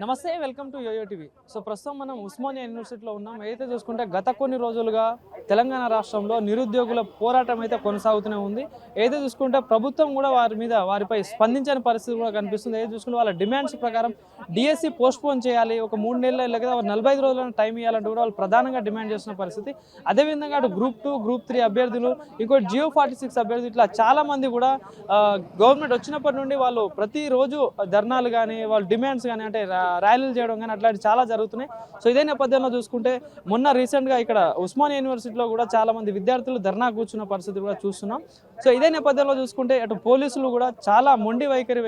నమస్తే welcome to Yoyo TV. So ప్రస్తుతం మనం ఉస్మానియా యూనివర్సిటీలో ఉన్నాం. అయితే చూసుకుంటే గత కొన్ని రోజులుగా తెలంగాణ రాష్ట్రంలో నిరుద్యోగుల పోరాటం అయితే కొనసాగుతూనే ఉంది. ఏదో చూసుకుంటే ప్రభుత్వం కూడా వారిపై స్పందించని పరిస్థితి కూడా కనిపిస్తుంది. ఏదో చూసుకుంటే వాళ్ళ డిమాండ్స్ ప్రకారం డిఎస్సి పోస్ట్పోన్ చేయాలి, ఒక 3 నెలలు లేదా 45 రోజులను టైం ఇవ్వాలంటూ కూడా వాళ్ళు ప్రధానంగా డిమాండ్ చేస్తున్న పరిస్థితి. అదేవిధంగా అటు గ్రూప్ 2, గ్రూప్ 3 అభ్యర్థులు, ఇంకోటి జియో 46 అభ్యర్థులు, ఇట్లా చాలా మంది కూడా గవర్నమెంట్ వచ్చినప్పటి నుండి వాళ్ళు ప్రతిరోజు ధర్నాలు కానీ వాళ్ళ డిమాండ్స్ కానీ అంటే ర్యాలీలు చేయడం కానీ అట్లాంటి చాలా జరుగుతున్నాయి. సో ఇదే నేపథ్యంలో చూసుకుంటే మొన్న రీసెంట్గా ఇక్కడ ఉస్మానియా యూనివర్సిటీలో కూడా చాలా మంది విద్యార్థులు ధర్నా కూర్చున్న పరిస్థితి కూడా చూస్తున్నాం. సో ఇదే నేపథ్యంలో చూసుకుంటే అటు పోలీసులు కూడా చాలా మొండి వైఖరి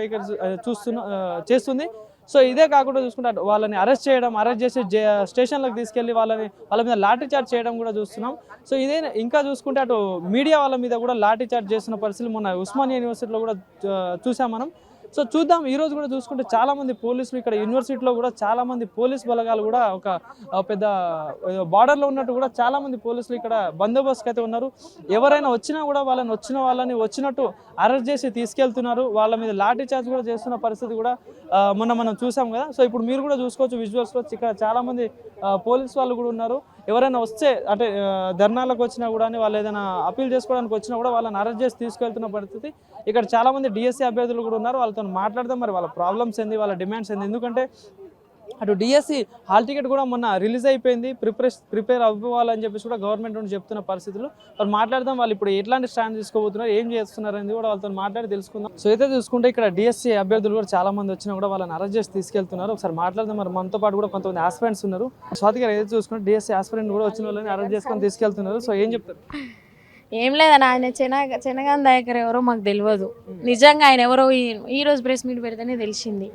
చేస్తుంది. సో ఇదే కాకుండా చూసుకుంటే వాళ్ళని అరెస్ట్ చేసి స్టేషన్లకు తీసుకెళ్లి వాళ్ళ మీద లాఠీ చార్జ్ చేయడం కూడా చూస్తున్నాం. సో ఇదే ఇంకా చూసుకుంటే అటు మీడియా వాళ్ళ మీద కూడా లాఠీ చార్జ్ చేస్తున్న పరిస్థితులు మొన్న ఉస్మానియా యూనివర్సిటీలో కూడా చూసాం మనం. సో చూద్దాం, ఈ రోజు కూడా చూసుకుంటే చాలా మంది పోలీసులు ఇక్కడ యూనివర్సిటీలో కూడా చాలా మంది పోలీస్ బలగాలు కూడా ఒక పెద్ద బార్డర్లో ఉన్నట్టు కూడా చాలా మంది పోలీసులు ఇక్కడ బందోబస్తుకి అయితే ఉన్నారు. ఎవరైనా వచ్చినా కూడా వాళ్ళని వచ్చినట్టు అరెస్ట్ చేసి తీసుకెళ్తున్నారు. వాళ్ళ మీద లాఠీ చార్జ్ కూడా చేస్తున్న పరిస్థితి కూడా మొన్న మనం చూసాం కదా. సో ఇప్పుడు మీరు కూడా చూసుకోవచ్చు విజువల్స్లో, ఇక్కడ చాలా మంది పోలీస్ వాళ్ళు కూడా ఉన్నారు. ఎవరైనా వస్తే అంటే ధర్నాలకు వచ్చినా కూడా వాళ్ళు ఏదైనా అప్పీల్ చేసుకోవడానికి వచ్చినా కూడా వాళ్ళని అరెస్ట్ చేసి తీసుకెళ్తున్న పరిస్థితి. ఇక్కడ చాలా మంది డిఎస్సి అభ్యర్థులు కూడా ఉన్నారు. వాళ్ళతో మాట్లాడదాం, మరి వాళ్ళ ప్రాబ్లమ్స్ ఏంది, వాళ్ళ డిమాండ్స్ ఏంది. ఎందుకంటే అటు డిఎస్సి హాల్ టికెట్ కూడా మొన్న రిలీజ్ అయిపోయింది, ప్రిపేర్ అవ్వాలని చెప్పేసి కూడా గవర్నమెంట్ నుండి చెప్తున్న పరిస్థితులు. వాళ్ళు మాట్లాడదాం, వాళ్ళు ఇప్పుడు ఎట్లాంటి స్టాండ్ తీసుకోబోతున్నారు, ఏం చేస్తున్నారు అనేది కూడా వాళ్ళతో మాట్లాడి తెలుసుకుందాం. సో అయితే చూసుకుంటే ఇక్కడ డిఎస్సి అభ్యర్థులు కూడా చాలా మంది వచ్చినా కూడా వాళ్ళని అరెస్ట్ చేసి తీసుకెళ్తున్నారు. ఒకసారి మాట్లాడదాం. మరి మనతో పాటు కూడా కొంతమంది ఆస్పిరెంట్స్ ఉన్నారు. స్వాతి గారు ఏదైతే చూసుకుంటే డిఎస్సి ఆస్పిరెంట్ కూడా వచ్చిన వాళ్ళని అరెస్ట్ చేసుకొని తీసుకెళ్తున్నారు. సో ఏం చెప్తారు? ఏం లేదన్న, ఆయన చెనగాన్ దయాకర్ ఎవరో మాకు తెలియదు. నిజంగా ఆయన ఎవరో ఈ రోజు ప్రెస్ మీట్ పెడితేనే తెలిసింది.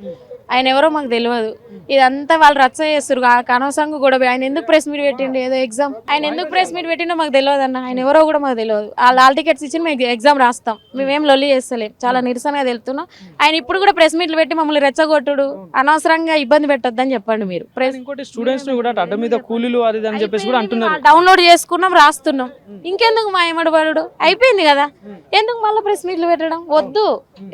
ఆయన ఎవరో మాకు తెలియదు. ఇదంతా వాళ్ళు రచ్చ చేస్తారు అనవసరంగా కూడా. ఆయన ఎందుకు ప్రెస్ మీట్ పెట్టిండు, ఏదో ఎగ్జామ్, ఆయన ఎందుకు ప్రెస్ మీట్ పెట్టిండో మాకు తెలియదు అన్న. ఆయన ఎవరో కూడా మాకు తెలియదు. వాళ్ళు హాల్ టికెట్స్ ఇచ్చి మేము ఎగ్జామ్ రాస్తాం, మేమేం లొల్లి చేస్తలేం, చాలా నిరసనగా తెలుపుతున్నాం. ఆయన ఇప్పుడు కూడా ప్రెస్ మీట్లు పెట్టి మమ్మల్ని రెచ్చగొట్టుడు, అనవసరంగా ఇబ్బంది పెట్టొద్దని చెప్పండి మీరు. డౌన్లోడ్ చేసుకున్నాం, రాస్తున్నాం, ఇంకెందుకు మా ఏమడబడు అయిపోయింది కదా. ఎందుకు మళ్ళీ ప్రెస్ మీట్లు పెట్టడం? వద్దు,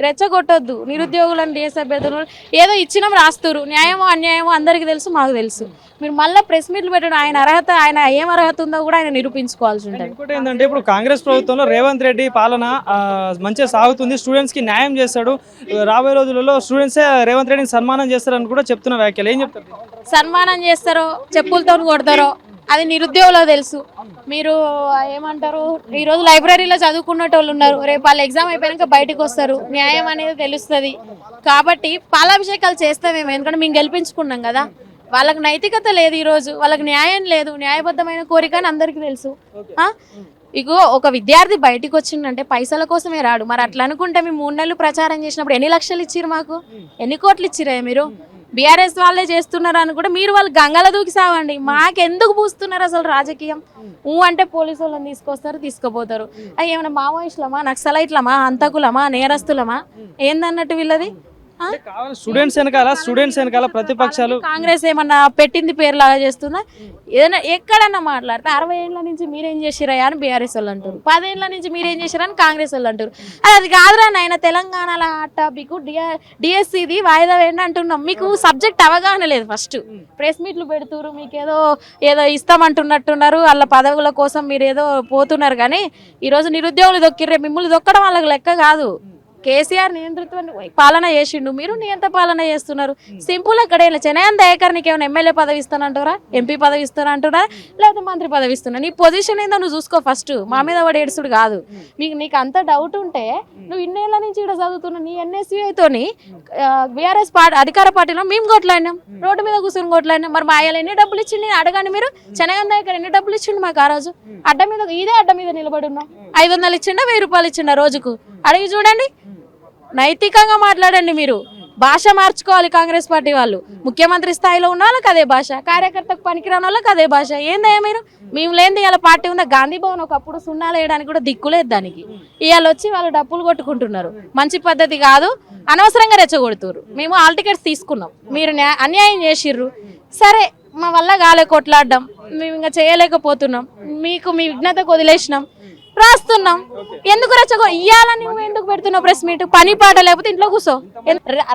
రెచ్చగొట్టొద్దు. నిరుద్యోగులను డిఎస్ అభ్యర్థులు ఏదో ఇచ్చినాం రాస్తురు, న్యాయమో అన్యాయమో అందరికీ తెలుసు, మాకు తెలుసు. మీరు మళ్ళీ ప్రెస్ మీట్లు పెట్టడం, ఆయన ఏం అర్హత ఉందో కూడా ఆయన నిరూపించుకోవాల్సి ఉంటుంది. ఇంకోటి ఏంటంటే ఇప్పుడు కాంగ్రెస్ ప్రభుత్వంలో రేవంత్ రెడ్డి పాలన మంచిగా సాగుతుంది, స్టూడెంట్స్ కి న్యాయం చేస్తాడు, రాబోయే రోజులలో స్టూడెంట్సే రేవంత్ రెడ్డిని సన్మానం చేస్తారని కూడా చెప్తున్న వ్యాఖ్యలు. ఏం చెప్తారు? సన్మానం చేస్తారో చెప్పులతో కొడతారో అది నిరుద్యోగులకు తెలుసు. మీరు ఏమంటారు, ఈరోజు లైబ్రరీలో చదువుకున్నట్టు వాళ్ళు ఉన్నారు, రేపు వాళ్ళ ఎగ్జామ్ అయిపోయాక బయటకు వస్తారు, న్యాయం అనేది తెలుస్తుంది. కాబట్టి పాలాభిషేకాలు చేస్తామేమో, ఎందుకంటే మేము గెలిపించుకున్నాం కదా. వాళ్ళకి నైతికత లేదు, ఈరోజు వాళ్ళకి న్యాయం లేదు, న్యాయబద్ధమైన కోరిక అని అందరికీ తెలుసు. ఇగో ఒక విద్యార్థి బయటకు వచ్చిందంటే పైసల కోసమే రాడు. మరి అట్లా అనుకుంటే మేము 3 నెలలు ప్రచారం చేసినప్పుడు ఎన్ని లక్షలు ఇచ్చిరు, మాకు ఎన్ని కోట్లు ఇచ్చిరా? మీరు బీఆర్ఎస్ వాళ్ళే చేస్తున్నారు అని కూడా మీరు వాళ్ళు గంగల దూకి సావండి. మాకెందుకు పూస్తున్నారు అసలు రాజకీయం? అంటే పోలీసు వాళ్ళని తీసుకొస్తారు, తీసుకుపోతారు. అవి ఏమైనా మావోయిస్టులమా, నక్సలైట్లమా, హంతకులమా, నేరస్తులమా ఏందన్నట్టు వీళ్ళది? స్టూడెంట్స్ వెనకాల ప్రతిపక్షాలు కాంగ్రెస్ ఏమన్నా పెట్టింది పేరులాగా చేస్తుందా? ఏదైనా ఎక్కడన్నా మాట్లాడితే 60 ఏళ్ల నుంచి మీరేం చేసిరా అని బీఆర్ఎస్ వాళ్ళు అంటారు, 10 ఏళ్ల నుంచి మీరేం చేసిరా అని కాంగ్రెస్ వాళ్ళు అంటారు. అది కాదురా నాయన, తెలంగాణలో టాపిక్ డిఎస్సిది వాయిదా వేయండి అంటున్నాం. మీకు సబ్జెక్ట్ అవగాహన లేదు. ఫస్ట్ ప్రెస్ మీట్లు పెడుతున్నారు, మీకు ఏదో ఇస్తామంటున్నట్టున్నారు, వాళ్ళ పదవుల కోసం మీరు ఏదో పోతున్నారు. కానీ ఈరోజు నిరుద్యోగులు దొక్కిర్రే, మిమ్మల్ని దొక్కడం వాళ్ళకి లెక్క కాదు. కేసీఆర్ నియంతృత్వం పాలన చేసిండు, మీరు నియంత్ర పాలన చేస్తున్నారు. సింపుల్. అక్కడ చెనగాన్ దయాకర్ నీకు ఏమైనా ఎమ్మెల్యే పదవి ఇస్తానంటారా, ఎంపీ పదవి ఇస్తానంటున్నారా, లేకపోతే మంత్రి పదవి ఇస్తున్నా? నీ పొజిషన్ ఏందో నువ్వు చూసుకో ఫస్ట్. మా మీద వాడు ఏడుస్తుడు కాదు. నీకు అంత డౌట్ ఉంటే నువ్వు ఇన్నేళ్ల నుంచి ఇక్కడ చదువుతున్నా, నీ ఎన్ఎస్యూఐతోని బీఆర్ఎస్ అధికార పార్టీలో మేము కొట్లాడినాం, రోడ్డు మీద కూర్చొని కొట్లాడినాం. మరి మా ఆయన ఎన్ని డబ్బులు ఇచ్చింది అడగండి మీరు. చెనగాన్ దయాకర్ ఎన్ని డబ్బులు ఇచ్చిండు మాకు ఆ రోజు? అడ్డ మీద నిలబడి ఉన్నాం. 500 ఇచ్చిండా, 1000 రూపాయలు ఇచ్చిండా రోజుకు? అడిగి చూడండి. నైతికంగా మాట్లాడండి. మీరు భాష మార్చుకోవాలి. కాంగ్రెస్ పార్టీ వాళ్ళు ముఖ్యమంత్రి స్థాయిలో ఉన్న వాళ్ళకి అదే భాష, కార్యకర్తకు పనికిరాని వాళ్ళకి అదే భాష. ఏందయ్యా మీరు? మేము లేని ఇలా పార్టీ ఉందా? గాంధీ భవన్ ఒకప్పుడు సున్నాలు వేయడానికి కూడా దిక్కులేదు దానికి. ఇవాళ వచ్చి వాళ్ళు డబ్బులు కొట్టుకుంటున్నారు. మంచి పద్ధతి కాదు, అనవసరంగా రెచ్చగొడుతున్నారు. మేము హాల్ టికెట్స్ తీసుకున్నాం, మీరు అన్యాయం చేసిర్రు. సరే, మా వల్ల కాలే కొట్లాడడం, మేము ఇంకా చేయలేకపోతున్నాం, మీకు మీ విఘ్నతకు వదిలేసినాం. రాస్తున్నాం. ఎందుకు ఇయ్యాలని నువ్వు ఎందుకు పెడుతున్నావు ప్రెస్ మీట్? పని పాట లేకపోతే ఇంట్లో కూర్చో.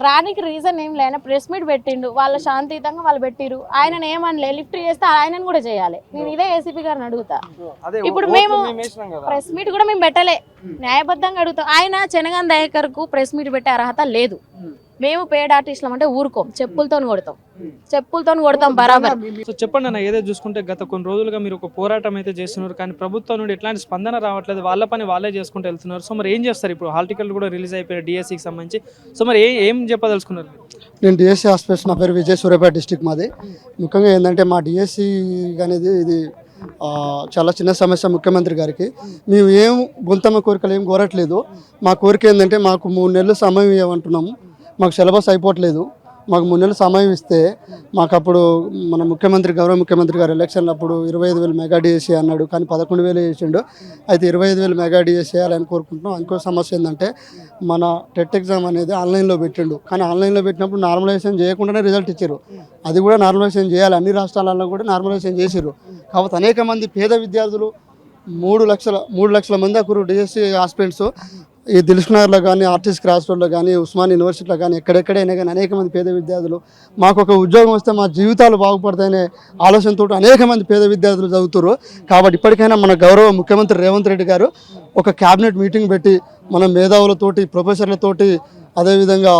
రానికి రీజన్ ఏం లేనా ప్రెస్ మీట్ పెట్టిండు, వాళ్ళ శాంతియుతంగా వాళ్ళు పెట్టిరు. ఆయన ఏమనలే, లిఫ్ట్ చేస్తే ఆయన కూడా చేయాలి. నేను ఇదే ఏసీపీ గారిని అడుగుతా. ఇప్పుడు మేము ప్రెస్ మీట్ కూడా మేము పెట్టలే, న్యాయబద్ధంగా అడుగుతాం. ఆయన చెనగాన్ దయాకర్ కు ప్రెస్ మీట్ పెట్టే అర్హత లేదు. మేము పేడ్ ఆర్టిస్టులం అంటే ఊరుకోం, చెప్పులతో కొడతాం బరాబర్. సో చెప్పండి అన్న, ఏదో చూసుకుంటే గత కొన్ని రోజులుగా మీరు ఒక పోరాటం అయితే చేస్తున్నారు, కానీ ప్రభుత్వం నుండి ఎట్లాంటి స్పందన రావట్లేదు, వాళ్ళ పని వాళ్ళే చేసుకుంటూ వెళ్తున్నారు. సో మరి ఏం చేస్తారు ఇప్పుడు? హాల్ టికెట్లు కూడా రిలీజ్ అయిపోయాయి డిఎస్సికి సంబంధించి. సో మరి ఏం చెప్పదలుచుకున్నారు? నేను డిఎస్సి హాస్పిటల్స్, నా పేరు విజయ్, సూర్యాపేట డిస్టిక్ మాది. ముఖ్యంగా ఏంటంటే మా డిఎస్సి అనేది ఇది చాలా చిన్న సమస్య. ముఖ్యమంత్రి గారికి మేము ఏం గొంతమ్మ కోరికలు ఏం కోరట్లేదు. మా కోరిక ఏంటంటే మాకు 3 నెలలు సమయం ఇవ్వమంటున్నాము. మాకు సిలబస్ అయిపోవట్లేదు. మాకు 3 నెలలు సమయం ఇస్తే మాకు అప్పుడు మన గౌరవ ముఖ్యమంత్రి గారు ఎలక్షన్లు అప్పుడు 25,000 మెగా డిఎస్సీ అన్నాడు, కానీ 11,000 చేసిండు. అయితే 25,000 మెగా డిఎస్సీ చేయాలని కోరుకుంటున్నాం. ఇంకో సమస్య ఏంటంటే మన టెట్ ఎగ్జామ్ అనేది ఆన్లైన్లో పెట్టిండు, కానీ ఆన్లైన్లో పెట్టినప్పుడు నార్మలైజేషన్ చేయకుండానే రిజల్ట్ ఇచ్చారు. అది కూడా నార్మలైజేషన్ చేయాలి, అన్ని రాష్ట్రాలలో కూడా నార్మలైజేషన్ చేసారు. కాబట్టి అనేక మంది పేద విద్యార్థులు 3 లక్షల మంది అక్కడ డిఎస్సీ ఆస్పిరెంట్స్ ఈ దిల్సుఖ్నగర్లో కానీ, ఆర్టిస్ట్ క్రాస్ రోడ్లో కానీ, ఉస్మాన్ యూనివర్సిటీలో కానీ, ఎక్కడెక్కడైనా కానీ అనేక మంది పేద విద్యార్థులు మాకు ఒక ఉద్యోగం వస్తే మా జీవితాలు బాగుపడతాయనే ఆలోచనతో అనేక మంది పేద విద్యార్థులు చదువుతారు. కాబట్టి ఇప్పటికైనా మన గౌరవ ముఖ్యమంత్రి రేవంత్ రెడ్డి గారు ఒక క్యాబినెట్ మీటింగ్ పెట్టి మన మేధావులతోటి, ప్రొఫెసర్లతోటి, అదేవిధంగా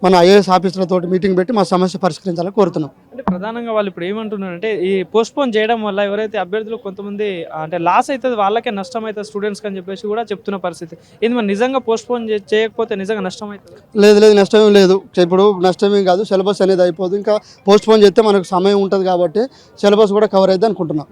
మన ఐఏఎస్ ఆఫీసర్లతో మీటింగ్ పెట్టి మా సమస్య పరిష్కరించాలని కోరుతున్నాం. అంటే ప్రధానంగా వాళ్ళు ఇప్పుడు ఏమంటున్నారంటే ఈ పోస్ట్పోన్ చేయడం వల్ల ఎవరైతే అభ్యర్థులు కొంతమంది అంటే లాస్ అవుతుంది, వాళ్ళకే నష్టం అవుతుంది స్టూడెంట్స్కి అని చెప్పేసి కూడా చెప్తున్న పరిస్థితి. ఇది మరి నిజంగా పోస్ట్పోన్ చేయకపోతే నిజంగా నష్టం అవుతుంది? లేదు, నష్టమేం లేదు. ఇప్పుడు నష్టమేం కాదు, సిలబస్ అనేది అయిపోదు. ఇంకా పోస్ట్పోన్ చేస్తే మనకు సమయం ఉంటుంది కాబట్టి సిలబస్ కూడా కవర్ అవుతుంది అనుకుంటున్నాం.